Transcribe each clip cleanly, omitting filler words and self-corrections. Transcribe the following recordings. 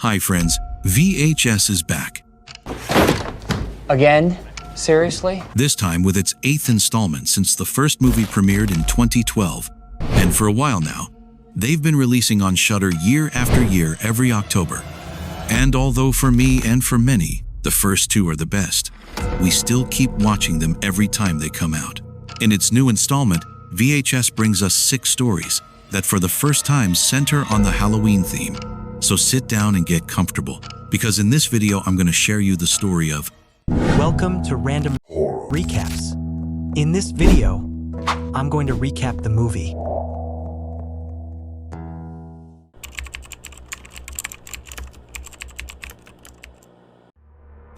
Hi friends, VHS is back. Again? Seriously? This time with its 8th installment since the first movie premiered in 2012. And for a while now, they've been releasing on Shudder year after year every October. And although for me and for many, the first two are the best, we still keep watching them every time they come out. In its new installment, VHS brings us 6 stories that for the first time center on the Halloween theme. So sit down and get comfortable, because in this video I'm going to share you the story of Welcome to Random Recaps. In this video, I'm going to recap the movie.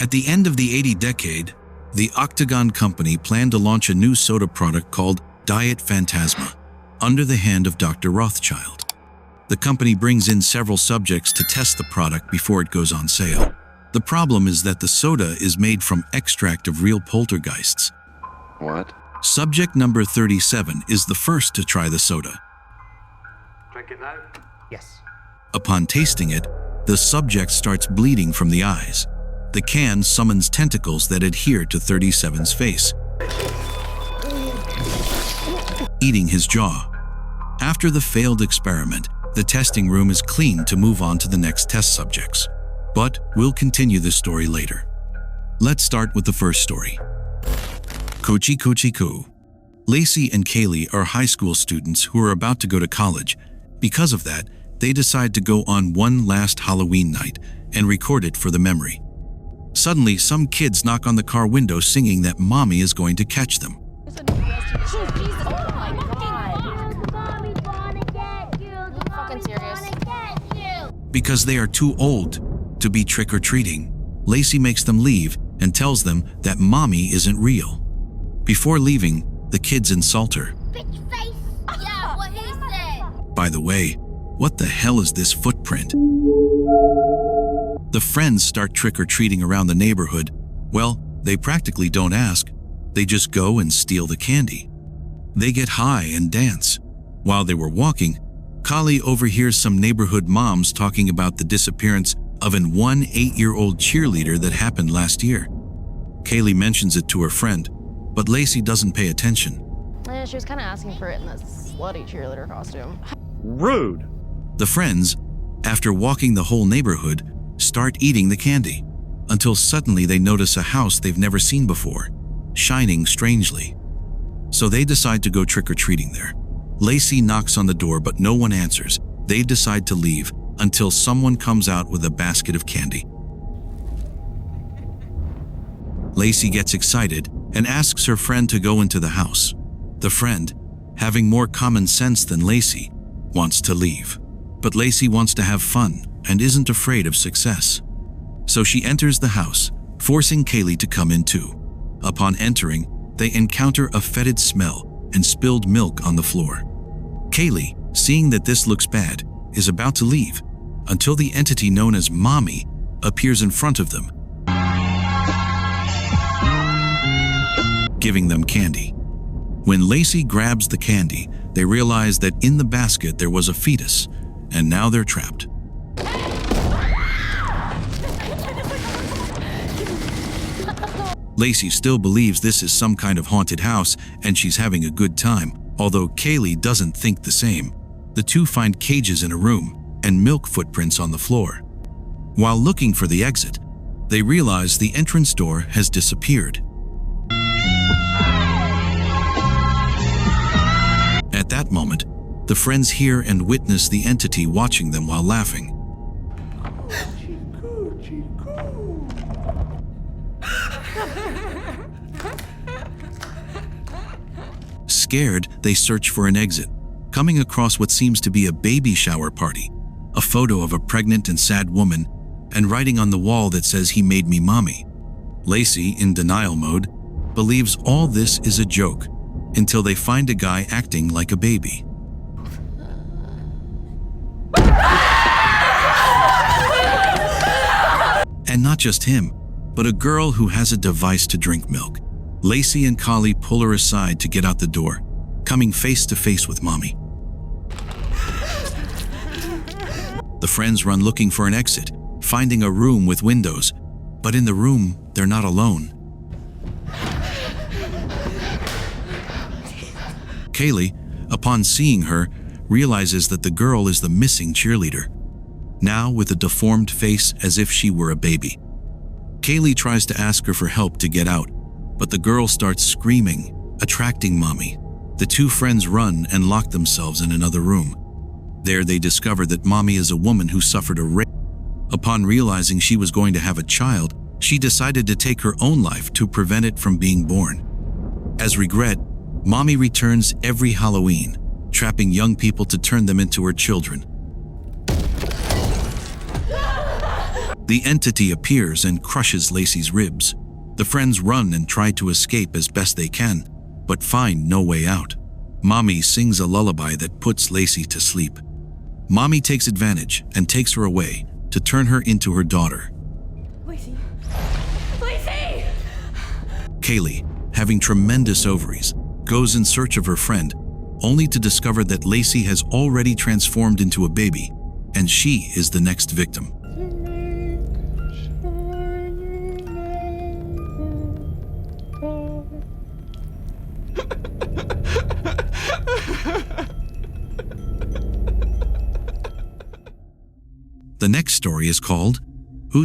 At the end of the 80 decade, the Octagon Company planned to launch a new soda product called Diet Phantasma, under the hand of Dr. Rothschild. The company brings in several subjects to test the product before it goes on sale. The problem is that the soda is made from extract of real poltergeists. What? Subject number 37 is the first to try the soda. Drink it now? Yes. Upon tasting it, the subject starts bleeding from the eyes. The can summons tentacles that adhere to 37's face, eating his jaw. After the failed experiment, the testing room is cleaned to move on to the next test subjects. But we'll continue this story later. Let's start with the first story. Coochie Coochie Coo. Lacey and Kaylee are high school students who are about to go to college. Because of that, they decide to go on one last Halloween night and record it for the memory. Suddenly, some kids knock on the car window singing that mommy is going to catch them. Because they are too old to be trick-or-treating, Lacey makes them leave and tells them that mommy isn't real. Before leaving, the kids insult her. Bitch face! Yeah, what he said! By the way, what the hell is this footprint? The friends start trick-or-treating around the neighborhood. Well, they practically don't ask. They just go and steal the candy. They get high and dance. While they were walking, Kali overhears some neighborhood moms talking about the disappearance of an 8-year-old cheerleader that happened last year. Kaylee mentions it to her friend, but Lacey doesn't pay attention. Yeah, she was kind of asking for it in this slutty cheerleader costume. Rude. The friends, after walking the whole neighborhood, start eating the candy, until suddenly they notice a house they've never seen before, shining strangely. So they decide to go trick-or-treating there. Lacey knocks on the door, but no one answers. They decide to leave until someone comes out with a basket of candy. Lacey gets excited and asks her friend to go into the house. The friend, having more common sense than Lacey, wants to leave. But Lacey wants to have fun and isn't afraid of success. So she enters the house, forcing Kaylee to come in too. Upon entering, they encounter a fetid smell and spilled milk on the floor. Kaylee, seeing that this looks bad, is about to leave until the entity known as Mommy appears in front of them, giving them candy. When Lacey grabs the candy, they realize that in the basket there was a fetus, and now they're trapped. Lacey still believes this is some kind of haunted house and she's having a good time, although Kaylee doesn't think the same. The two find cages in a room and milk footprints on the floor. While looking for the exit, they realize the entrance door has disappeared. At that moment, the friends hear and witness the entity watching them while laughing. Coochie Coochie Coo. Scared, they search for an exit, coming across what seems to be a baby shower party, a photo of a pregnant and sad woman, and writing on the wall that says "He made me mommy." Lacey, in denial mode, believes all this is a joke until they find a guy acting like a baby. And not just him, but a girl who has a device to drink milk. Lacey and Kali pull her aside to get out the door, coming face to face with Mommy. The friends run looking for an exit, finding a room with windows, but in the room, they're not alone. Kaylee, upon seeing her, realizes that the girl is the missing cheerleader, now with a deformed face as if she were a baby. Kaylee tries to ask her for help to get out, but the girl starts screaming, attracting Mommy. The two friends run and lock themselves in another room. There they discover that Mommy is a woman who suffered a rape. Upon realizing she was going to have a child, she decided to take her own life to prevent it from being born. As regret, Mommy returns every Halloween, trapping young people to turn them into her children. The entity appears and crushes Lacey's ribs. The friends run and try to escape as best they can, but find no way out. Mommy sings a lullaby that puts Lacey to sleep. Mommy takes advantage and takes her away to turn her into her daughter. Lacey! Lacey! Kaylee, having tremendous ovaries, goes in search of her friend, only to discover that Lacey has already transformed into a baby, and she is the next victim. The next story is called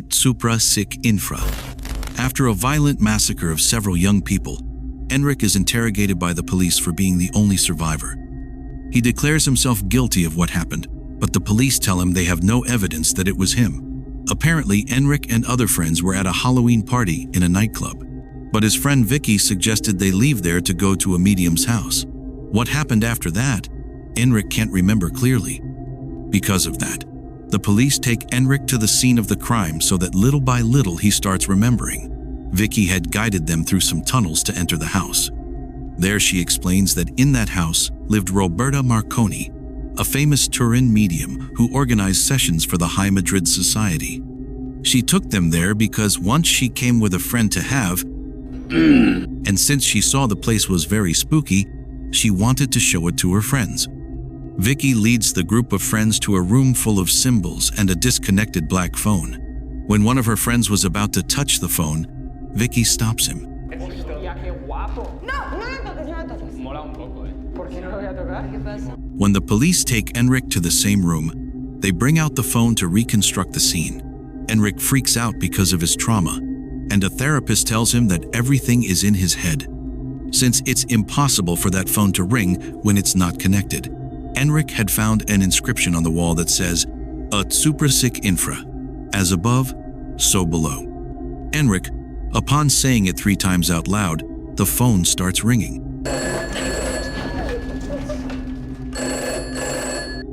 Supra Sic Infra. After a violent massacre of several young people, Enric is interrogated by the police for being the only survivor. He declares himself guilty of what happened, but the police tell him they have no evidence that it was him. Apparently, Enric and other friends were at a Halloween party in a nightclub, but his friend Vicky suggested they leave there to go to a medium's house. What happened after that, Enric can't remember clearly. Because of that, the police take Enric to the scene of the crime so that little by little he starts remembering. Vicky had guided them through some tunnels to enter the house. There she explains that in that house lived Roberta Marconi, a famous Turin medium who organized sessions for the High Madrid Society. She took them there because once she came with a friend to have, and since she saw the place was very spooky, she wanted to show it to her friends. Vicky leads the group of friends to a room full of symbols and a disconnected black phone. When one of her friends was about to touch the phone, Vicky stops him. When the police take Enric to the same room, they bring out the phone to reconstruct the scene. Enric freaks out because of his trauma, and a therapist tells him that everything is in his head, since it's impossible for that phone to ring when it's not connected. Enric had found an inscription on the wall that says, Supra Sic Infra, as above, so below. Enric, upon saying it 3 times out loud, the phone starts ringing.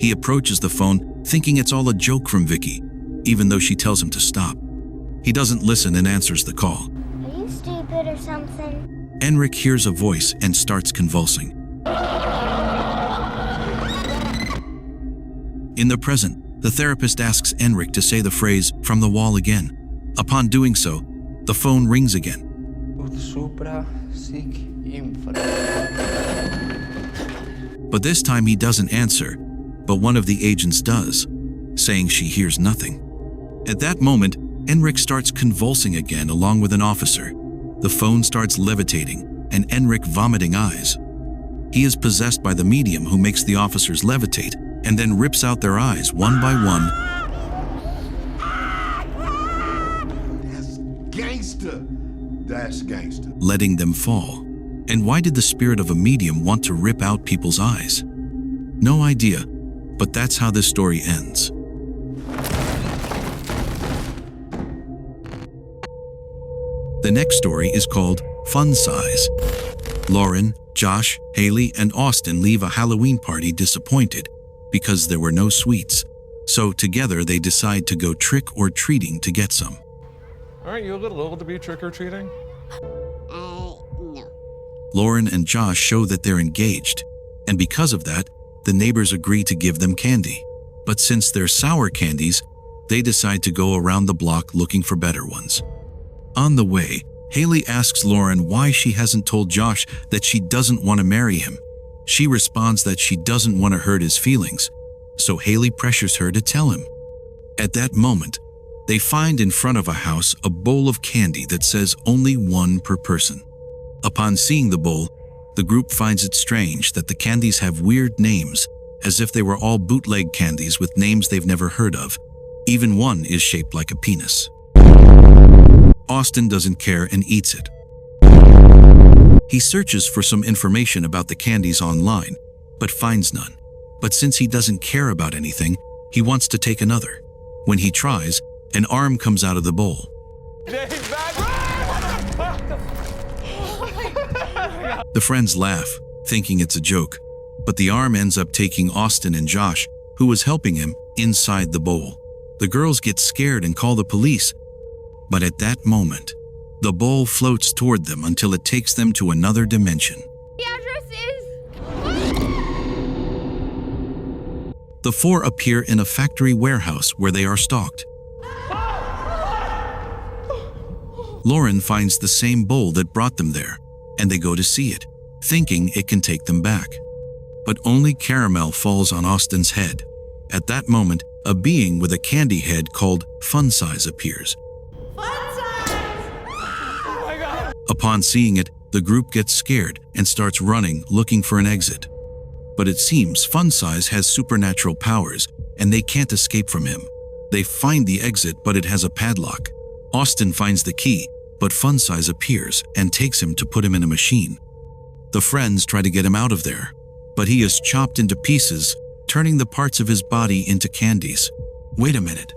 He approaches the phone, thinking it's all a joke from Vicky, even though she tells him to stop. He doesn't listen and answers the call. Are you stupid or something? Enric hears a voice and starts convulsing. In the present, the therapist asks Enric to say the phrase, "from the wall" again. Upon doing so, the phone rings again. Supra Sic Infra. But this time he doesn't answer, but one of the agents does, saying she hears nothing. At that moment, Enric starts convulsing again along with an officer. The phone starts levitating, and Enric vomiting eyes. He is possessed by the medium who makes the officers levitate, and then rips out their eyes one by one. That's gangster. That's gangster. Letting them fall. And why did the spirit of a medium want to rip out people's eyes? No idea, but that's how this story ends. The next story is called Fun Size. Lauren, Josh, Haley, and Austin leave a Halloween party disappointed because there were no sweets. So together they decide to go trick-or-treating to get some. Aren't you a little old to be trick-or-treating? No. Lauren and Josh show that they're engaged, and because of that, the neighbors agree to give them candy. But since they're sour candies, they decide to go around the block looking for better ones. On the way, Haley asks Lauren why she hasn't told Josh that she doesn't want to marry him. She responds that she doesn't want to hurt his feelings, so Haley pressures her to tell him. At that moment, They find in front of a house a bowl of candy that says only one per person. Upon seeing the bowl, the group finds it strange that the candies have weird names, as if they were all bootleg candies with names they've never heard of. Even one is shaped like a penis. Austin doesn't care and eats it. He searches for some information about the candies online, but finds none. But since he doesn't care about anything, he wants to take another. When he tries, an arm comes out of the bowl. The friends laugh, thinking it's a joke, but the arm ends up taking Austin and Josh, who was helping him, inside the bowl. The girls get scared and call the police, but at that moment, the bowl floats toward them until it takes them to another dimension. The address is... The four appear in a factory warehouse where they are stalked. Lauren finds the same bowl that brought them there, and they go to see it, thinking it can take them back. But only caramel falls on Austin's head. At that moment, a being with a candy head called Fun Size appears. Upon seeing it, the group gets scared and starts running, looking for an exit. But it seems Fun Size has supernatural powers, and they can't escape from him. They find the exit, but it has a padlock. Austin finds the key, but Fun Size appears and takes him to put him in a machine. The friends try to get him out of there, but he is chopped into pieces, turning the parts of his body into candies. Wait a minute.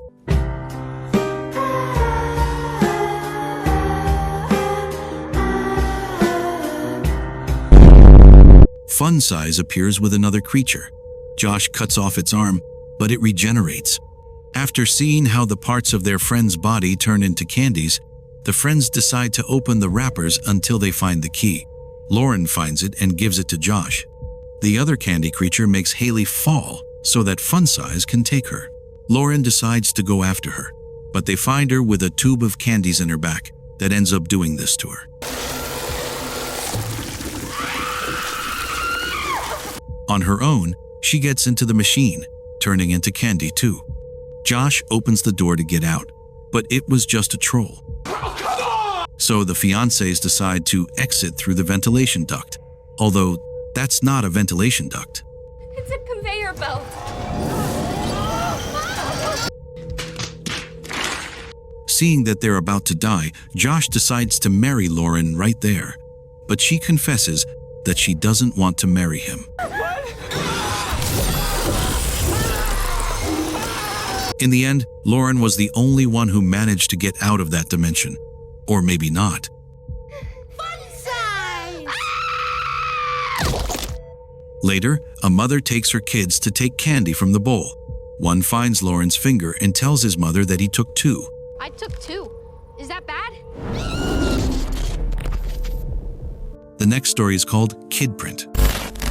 Fun Size appears with another creature. Josh cuts off its arm, but it regenerates. After seeing how the parts of their friend's body turn into candies, the friends decide to open the wrappers until they find the key. Lauren finds it and gives it to Josh. The other candy creature makes Haley fall so that Fun Size can take her. Lauren decides to go after her, but they find her with a tube of candies in her back that ends up doing this to her. On her own, she gets into the machine, turning into candy too. Josh opens the door to get out, but it was just a troll. So the fiancés decide to exit through the ventilation duct, although that's not a ventilation duct. It's a conveyor belt. Seeing that they're about to die, Josh decides to marry Lauren right there, but she confesses that she doesn't want to marry him. In the end, Lauren was the only one who managed to get out of that dimension. Or maybe not. Later, a mother takes her kids to take candy from the bowl. One finds Lauren's finger and tells his mother that he took 2. I took 2. Is that bad? The next story is called Kidprint.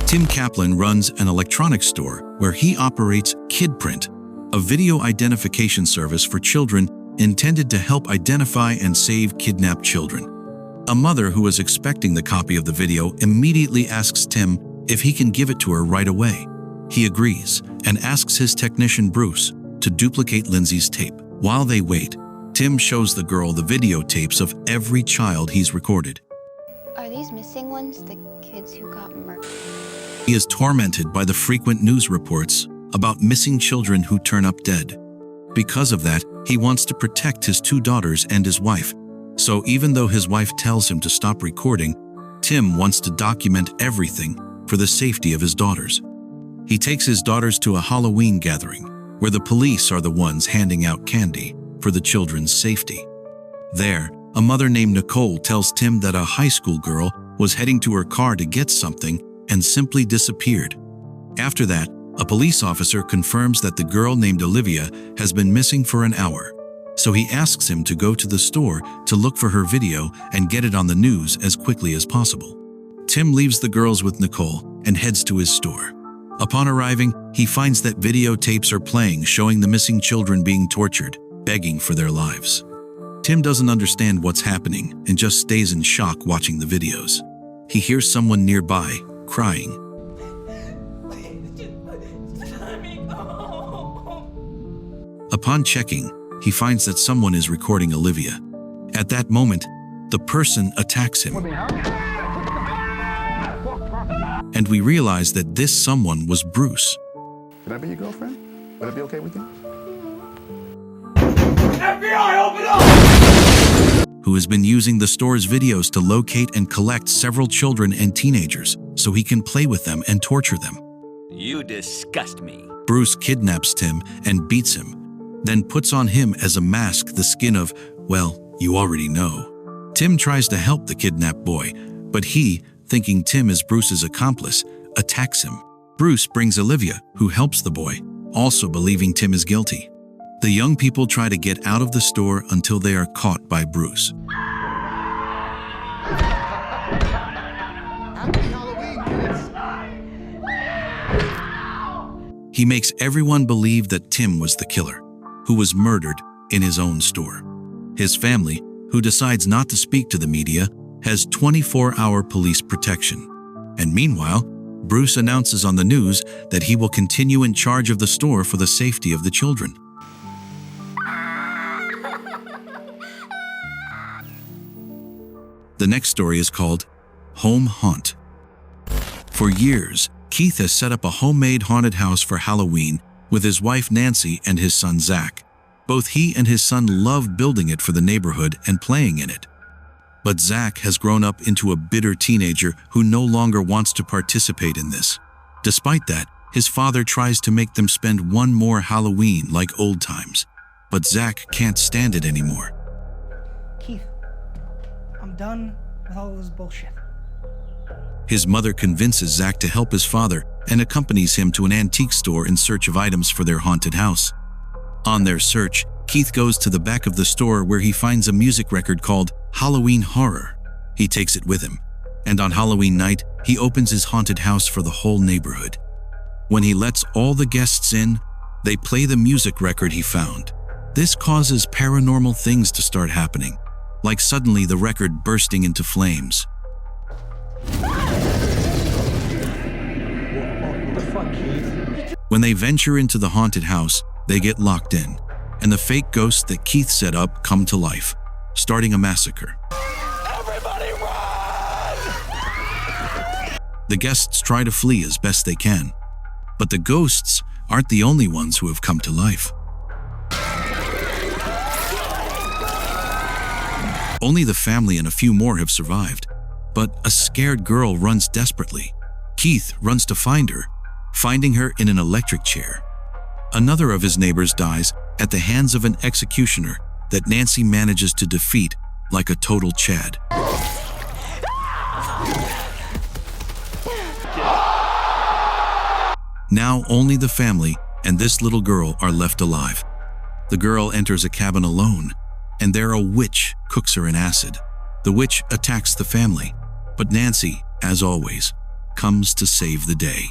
Tim Kaplan runs an electronics store where he operates Kidprint, a video identification service for children intended to help identify and save kidnapped children. A mother who is expecting the copy of the video immediately asks Tim if he can give it to her right away. He agrees and asks his technician Bruce to duplicate Lindsay's tape. While they wait, Tim shows the girl the videotapes of every child he's recorded. Are these missing ones the kids who got murdered? He is tormented by the frequent news reports about missing children who turn up dead. Because of that, he wants to protect his 2 daughters and his wife. So even though his wife tells him to stop recording, Tim wants to document everything for the safety of his daughters. He takes his daughters to a Halloween gathering where the police are the ones handing out candy for the children's safety. There, a mother named Nicole tells Tim that a high school girl was heading to her car to get something and simply disappeared. After that, a police officer confirms that the girl named Olivia has been missing for an hour. So he asks him to go to the store to look for her video and get it on the news as quickly as possible. Tim leaves the girls with Nicole and heads to his store. Upon arriving, he finds that videotapes are playing showing the missing children being tortured, begging for their lives. Tim doesn't understand what's happening and just stays in shock watching the videos. He hears someone nearby, crying. Upon checking, he finds that someone is recording Olivia. At that moment, the person attacks him. And we realize that this someone was Bruce. Can I be your girlfriend? Would that be okay with you? Who has been using the store's videos to locate and collect several children and teenagers so he can play with them and torture them. You disgust me. Bruce kidnaps Tim and beats him, then puts on him as a mask the skin of, well, you already know. Tim tries to help the kidnapped boy, but he, thinking Tim is Bruce's accomplice, attacks him. Bruce brings Olivia, who helps the boy, also believing Tim is guilty. The young people try to get out of the store until they are caught by Bruce. He makes everyone believe that Tim was the killer, who was murdered in his own store. His family, who decides not to speak to the media, has 24-hour police protection. And meanwhile, Bruce announces on the news that he will continue in charge of the store for the safety of the children. The next story is called Home Haunt. For years, Keith has set up a homemade haunted house for Halloween with his wife Nancy and his son Zach. Both he and his son love building it for the neighborhood and playing in it. But Zach has grown up into a bitter teenager who no longer wants to participate in this. Despite that, his father tries to make them spend one more Halloween like old times. But Zach can't stand it anymore. Keith, I'm done with all this bullshit. His mother convinces Zach to help his father and accompanies him to an antique store in search of items for their haunted house. On their search, Keith goes to the back of the store where he finds a music record called Halloween Horror. He takes it with him, and on Halloween night, he opens his haunted house for the whole neighborhood. When he lets all the guests in, they play the music record he found. This causes paranormal things to start happening, like suddenly the record bursting into flames. When they venture into the haunted house, they get locked in, and the fake ghosts that Keith set up come to life, starting a massacre. Everybody run! The guests try to flee as best they can, but the ghosts aren't the only ones who have come to life. Only the family and a few more have survived, but a scared girl runs desperately. Keith runs to find her, finding her in an electric chair. Another of his neighbors dies at the hands of an executioner that Nancy manages to defeat like a total Chad. Now only the family and this little girl are left alive. The girl enters a cabin alone, and there a witch cooks her in acid. The witch attacks the family, but Nancy, as always, comes to save the day.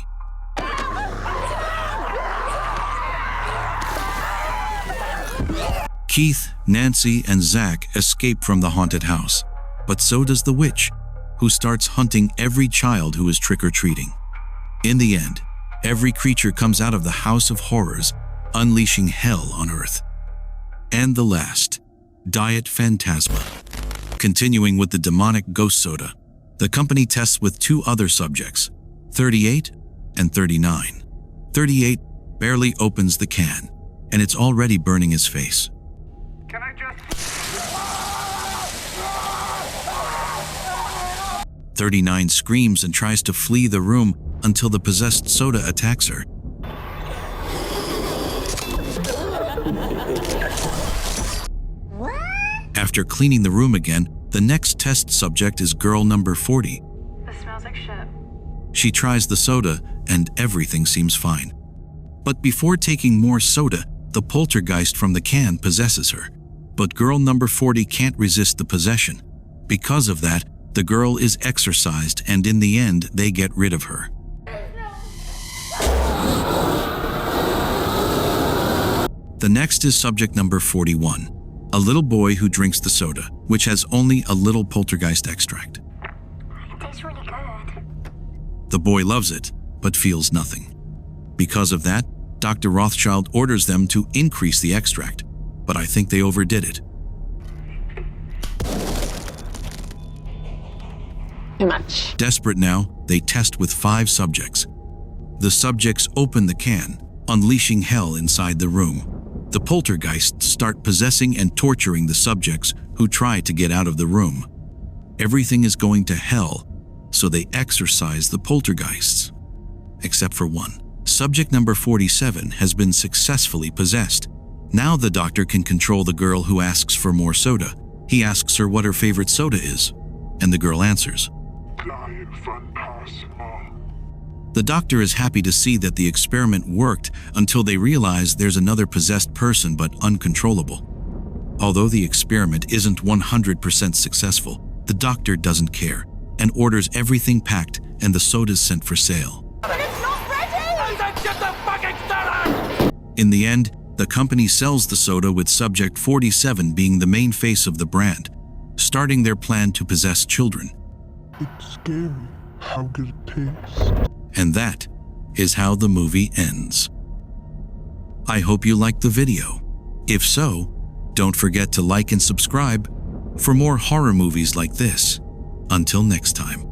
Keith, Nancy, and Zach escape from the haunted house, but so does the witch, who starts hunting every child who is trick-or-treating. In the end, every creature comes out of the House of Horrors, unleashing hell on Earth. And the last, Diet Phantasma. Continuing with the demonic ghost soda, the company tests with two other subjects, 38 and 39. 38 barely opens the can, and it's already burning his face. 39 screams and tries to flee the room until the possessed soda attacks her. After cleaning the room again, the next test subject is girl number 40. This smells like shit. She tries the soda and everything seems fine. But before taking more soda, the poltergeist from the can possesses her. But girl number 40 can't resist the possession. Because of that, the girl is exorcised and in the end, they get rid of her. The next is subject number 41, a little boy who drinks the soda, which has only a little poltergeist extract. It tastes really good. The boy loves it, but feels nothing. Because of that, Dr. Rothschild orders them to increase the extract. but I think they overdid it. Too much. Desperate now, they test with 5 subjects. The subjects open the can, unleashing hell inside the room. The poltergeists start possessing and torturing the subjects who try to get out of the room. Everything is going to hell, so they exorcise the poltergeists. Except for one. Subject number 47 has been successfully possessed. Now the doctor can control the girl who asks for more soda. He asks her what her favorite soda is, and the girl answers. Phantasma. The doctor is happy to see that the experiment worked until they realize there's another possessed person but uncontrollable. Although the experiment isn't 100% successful, the doctor doesn't care and orders everything packed and the sodas sent for sale. It's not ready! Get the fucking soda! In the end, the company sells the soda with subject 47 being the main face of the brand, starting their plan to possess children. It's scary how good it tastes. And that is how the movie ends. I hope you liked the video. If so, don't forget to like and subscribe for more horror movies like this. Until next time.